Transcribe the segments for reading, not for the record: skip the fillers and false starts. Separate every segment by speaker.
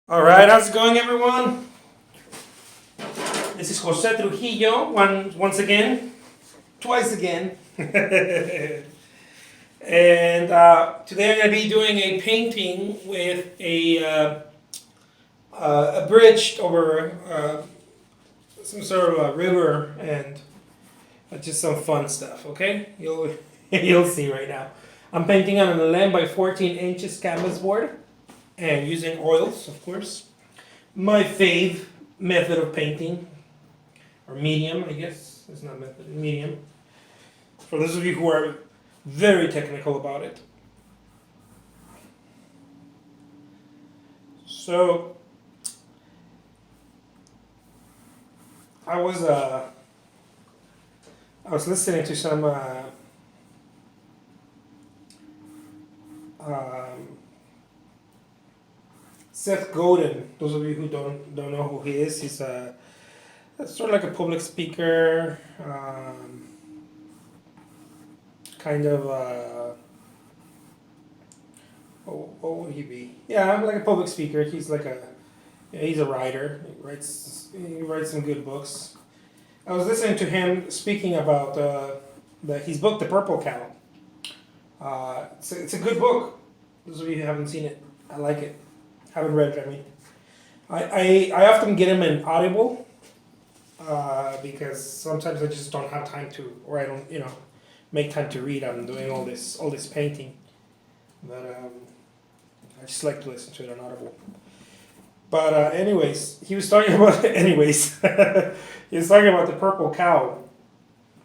Speaker 1: All right, how's it going, everyone? This is Jose Trujillo, once again, twice again. And today I'm going to be doing a painting with a bridge over some sort of a river and just some fun stuff. Okay, you'll see right now. I'm painting on an 11 by 14 inches canvas board and using oils, of course. My fave method of painting, or medium, I guess. It's not method, medium. For those of you who are very technical about it. So, I was uh, I was listening to some um, Seth Godin. Those of you who don't know who he is, he's sort of like a public speaker, kind of. What would he be? Yeah, like a public speaker. He's a writer. He writes some good books. I was listening to him speaking about his book, The Purple Cow. It's a good book. Those of you who haven't seen it, I like it. Haven't read it. I mean, I often get him in Audible because sometimes I just don't have time to, or I don't make time to read. I'm doing all this painting, but I just like to listen to it on Audible. But anyways, he was talking about anyways. He was talking about the purple cow,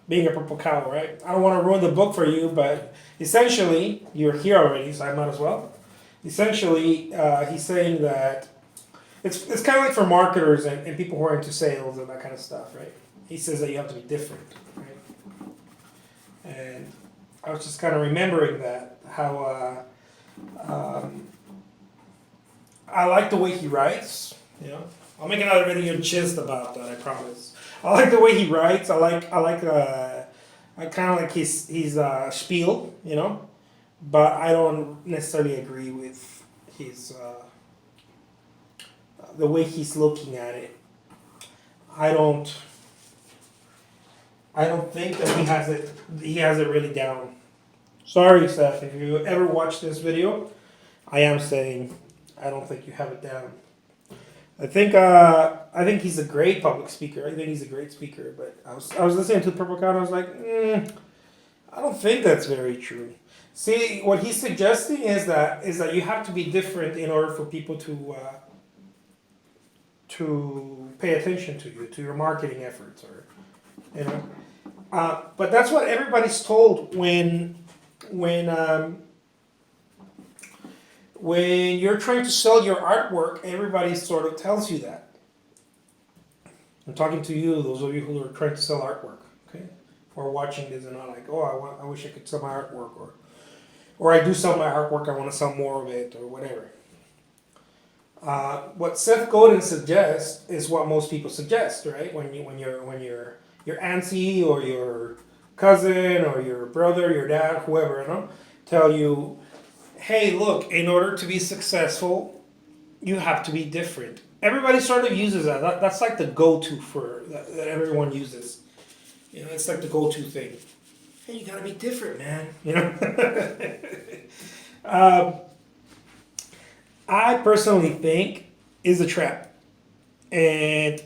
Speaker 1: being a purple cow, right? I don't want to ruin the book for you, but essentially, you're here already, so I might as well. Essentially, he's saying that it's kind of like for marketers and people who are into sales and that kind of stuff, right? He says that you have to be different, right? And I was just kind of remembering that how I like the way he writes. I'll make another video just about that. I promise. I like the way he writes. I kind of like his spiel. But I don't necessarily agree with his the way he's looking at it. I don't. I don't think that he has it. He has it really down. Sorry, Seth. If you ever watch this video, I am saying I don't think you have it down. I think he's a great public speaker. I think he's a great speaker. But I was listening to Purple Cow and I was like, I don't think that's very true. See, what he's suggesting is that you have to be different in order for people to pay attention to you, to your marketing efforts, or you know. But that's what everybody's told when when you're trying to sell your artwork. Everybody sort of tells you that. I'm talking to you, those of you who are trying to sell artwork, okay, or watching this and are like, oh, I wish I could sell my artwork, or I do sell my artwork, I want to sell more of it, or whatever. What Seth Godin suggests is what most people suggest, right? When your auntie or your cousin or your brother, your dad, whoever, tell you, hey, look, in order to be successful, you have to be different. Everybody sort of uses that's like the go-to that everyone uses. It's like the go-to thing. Hey, you gotta be different, man. um, I personally think is a trap, and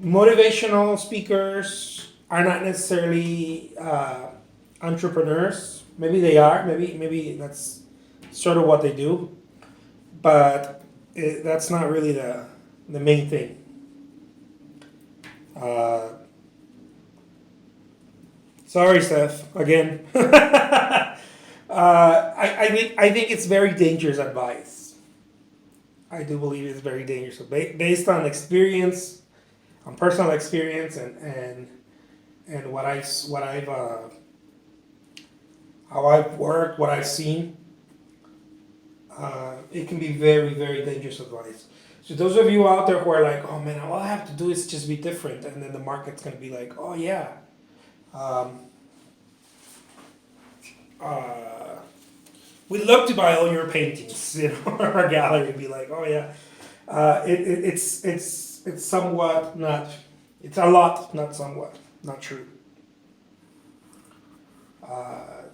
Speaker 1: motivational speakers are not necessarily entrepreneurs. Maybe they are. Maybe that's sort of what they do, but that's not really the main thing. Uh, Sorry, Seth. Again, I think it's very dangerous advice. I do believe it's very dangerous. So based on experience, on personal experience, and what I've how I've worked, what I've seen, it can be very, very dangerous advice. So those of you out there who are like, oh man, all I have to do is just be different, and then the market's gonna be like, oh yeah, um, uh, we'd love to buy all your paintings, our gallery would be like, oh yeah. It's somewhat not. It's a lot, not somewhat, not true.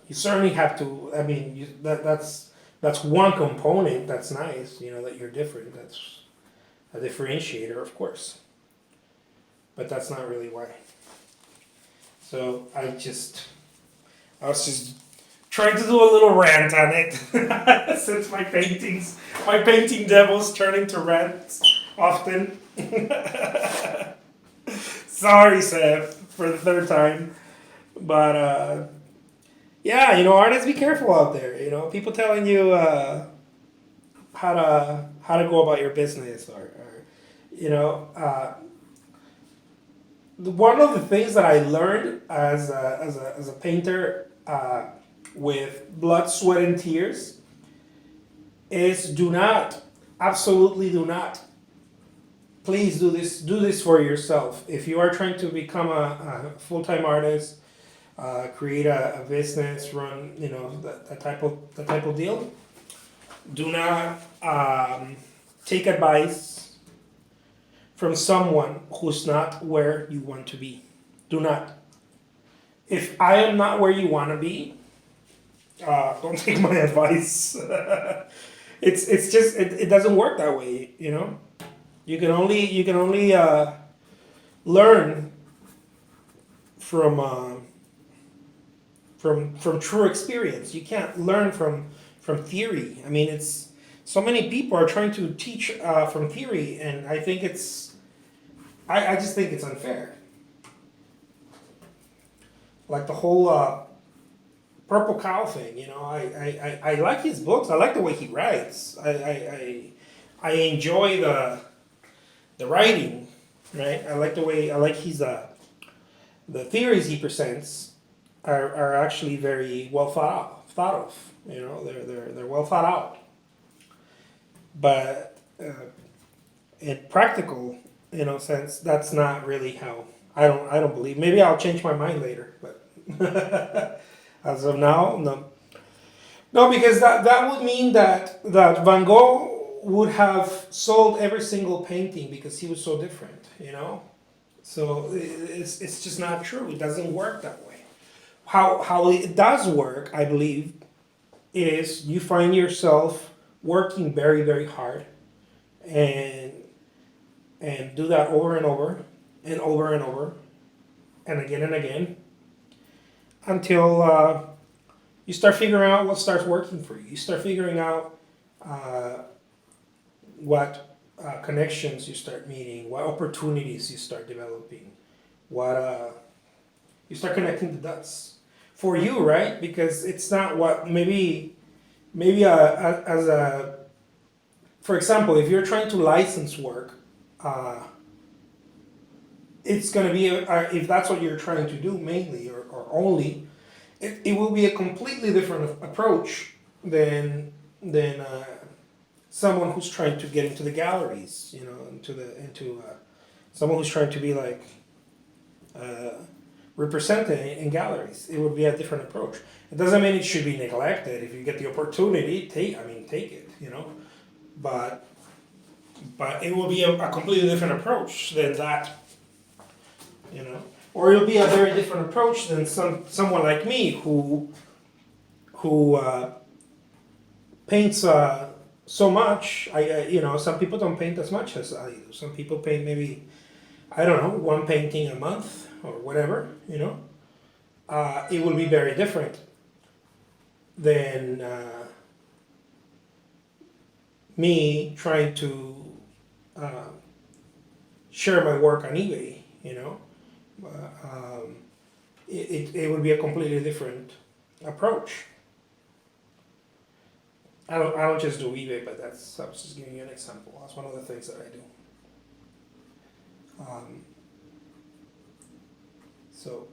Speaker 1: You certainly have to. I mean, that's one component that's nice. You know that you're different. That's a differentiator, of course. But that's not really why. So I was just trying to do a little rant on it since my painting devil's turning to rants often. Sorry, Seth, for the third time. But yeah, artists, be careful out there. People telling you how to go about your business, or you know, one of the things that I learned as a painter with blood, sweat, and tears is do not, absolutely do not, please do this for yourself. If you are trying to become a full-time artist, create a business, run, that type of deal, do not take advice from someone who's not where you want to be. Do not. If I am not where you want to be, don't take my advice. It's just it doesn't work that way. You can only learn from from true experience. You can't learn from theory. I mean, it's so many people are trying to teach from theory, and I think I just think it's unfair. Like the whole purple cow thing. I like his books. I like the way he writes. I enjoy the writing, right? I like the theories he presents are actually very well thought of. They're well thought out. But in practical, sense, that's not really how. I don't believe. Maybe I'll change my mind later, but as of now, no. No, because that would mean that Van Gogh would have sold every single painting because he was so different. So it's just not true. It doesn't work that way. How it does work, I believe, is you find yourself working very, very hard, and do that over and over and over and over and again until you start figuring out what starts working for you. You start figuring out what connections you start meeting, what opportunities you start developing, what you start connecting the dots for you, right? Because it's not what maybe as a for example, if you're trying to license work, it's going to be if that's what you're trying to do mainly or only, it will be a completely different approach than someone who's trying to get into the galleries, into someone who's trying to be like represented in galleries. It would be a different approach. It doesn't mean it should be neglected. If you get the opportunity, take it, but it will be a completely different approach than that, or it'll be a very different approach than someone like me who paints so much. Some people don't paint as much as I do. Some people paint maybe, I don't know, one painting a month or whatever. It will be very different than me trying to share my work on eBay. It would be a completely different approach. I don't just do eBay, but I was just giving you an example. That's one of the things that I do. So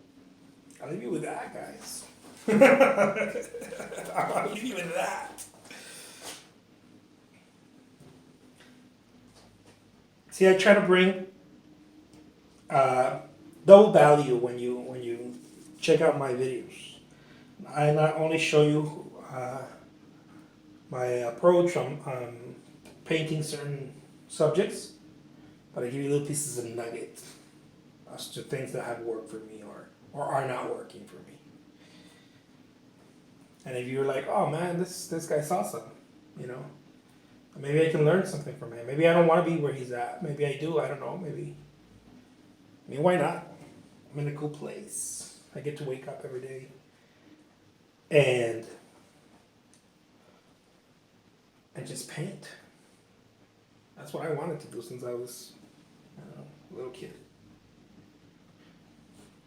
Speaker 1: I'll leave you with that, guys. I'll leave you with that. See, I try to bring double value when you check out my videos. I not only show you my approach on painting certain subjects, but I give you little pieces of nuggets as to things that have worked for me or are not working for me. And if you're like, oh man, this guy's awesome, you know, maybe I can learn something from him. Maybe I don't want to be where he's at. Maybe I do. I don't know. Maybe. I mean, why not? I'm in a cool place. I get to wake up every day and just paint. That's what I wanted to do since I was, I don't know, a little kid.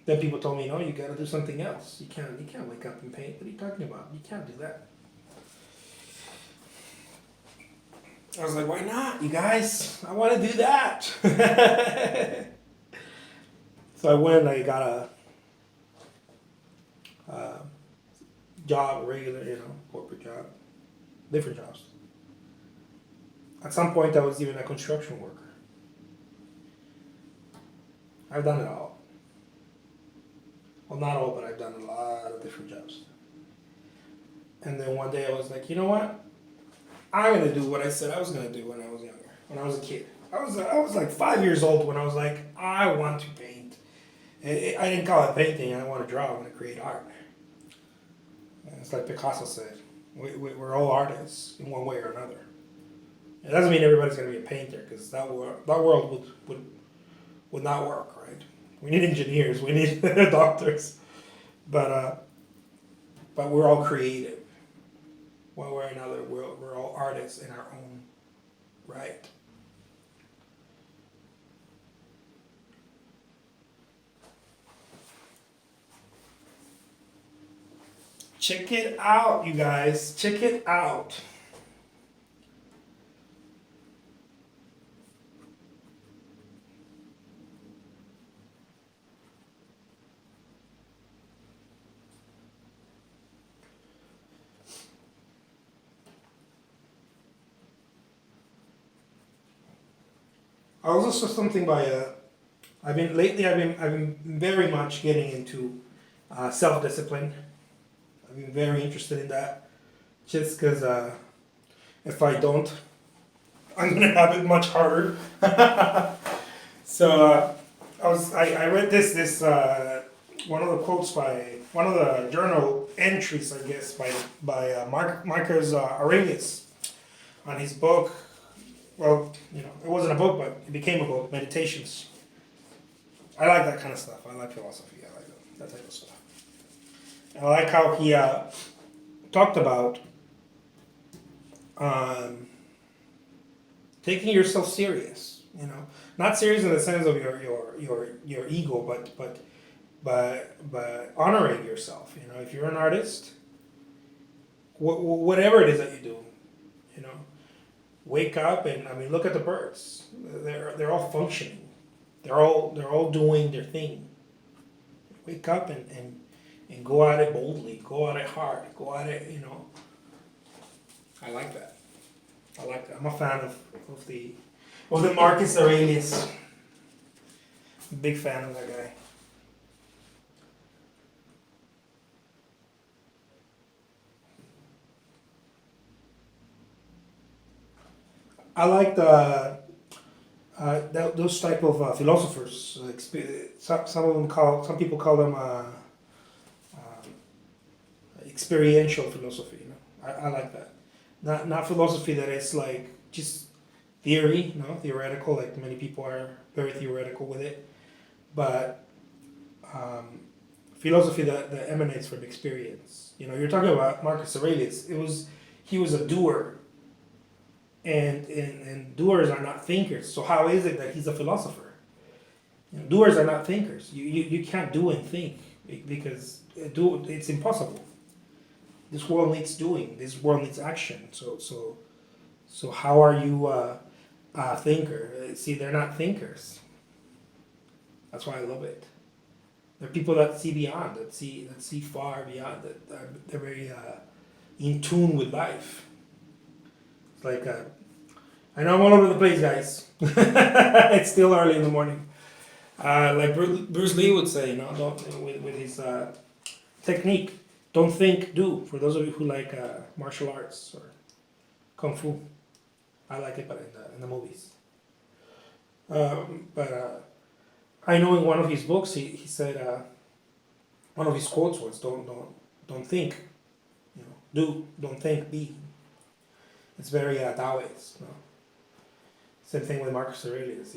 Speaker 1: Then people told me, no, you got to do something else. You can't wake up and paint. What are you talking about? You can't do that. I was like, why not, you guys? I want to do that. So I went and I got a job, regular, corporate job, different jobs. At some point, I was even a construction worker. I've done it all. Well, not all, but I've done a lot of different jobs. And then one day I was like, you know what? I'm gonna do what I said I was gonna do when I was younger, when I was a kid. I was like 5 years old when I was like, I want to paint. I didn't call it painting. I want to draw. I want to create art. And it's like Picasso said, we're all artists in one way or another. It doesn't mean everybody's gonna be a painter, because that world would not work, right? We need engineers. We need doctors. But we're all creative. One way or another, we're all artists in our own right. Check it out, you guys. Check it out. I also saw something by I've been very much getting into self-discipline. I've been very interested in that, just because if I don't, I'm gonna have it much harder. So I read this one of the quotes by one of the journal entries, I guess, by Marcus Aurelius on his book. Well, it wasn't a book, but it became a book, Meditations. I like that kind of stuff. I like philosophy. I like that type of stuff. And I like how he talked about taking yourself serious. Not serious in the sense of your ego, but honoring yourself. If you're an artist, whatever it is that you do, wake up and look at the birds. They're all functioning. They're all doing their thing. Wake up and go at it boldly. Go at it hard. Go at it. I like that. I'm a fan of the Marcus Aurelius. Big fan of that guy. I like those type of philosophers. Some people call them experiential philosophy. I like that. Not philosophy that is like just theory, theoretical. Like many people are very theoretical with it, but philosophy that emanates from experience. You're talking about Marcus Aurelius. He was a doer. And doers are not thinkers. So how is it that he's a philosopher? Doers are not thinkers. You can't do and think, because it's impossible. This world needs doing. This world needs action. So how are you a thinker? See, they're not thinkers. That's why I love it. They're people that see beyond, that see far beyond. They're very in tune with life. Like, I know I'm all over the place, guys. It's still early in the morning. Like Bruce Lee would say, don't with his technique, don't think, do. For those of you who like martial arts or kung fu, I like it, but in the movies. But I know in one of his books he said one of his quotes was don't think, do, don't think, be. It's very Taoist. No? Same thing with Marcus Aurelius.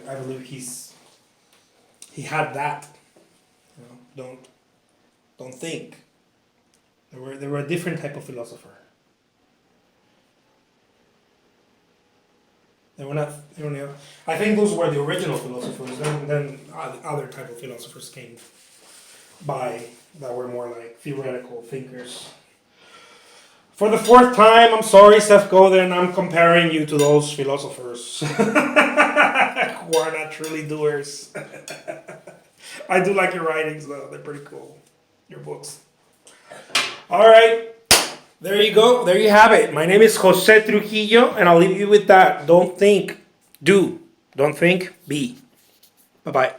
Speaker 1: I believe he had that. Don't think. They were a different type of philosopher. They were not. I think those were the original philosophers. Then other type of philosophers came by that were more like theoretical thinkers. For the fourth time, I'm sorry, Seth Godin, I'm comparing you to those philosophers who are not truly doers. I do like your writings, though. They're pretty cool. Your books. All right. There you go. There you have it. My name is Jose Trujillo, and I'll leave you with that. Don't think, do. Don't think, be. Bye-bye.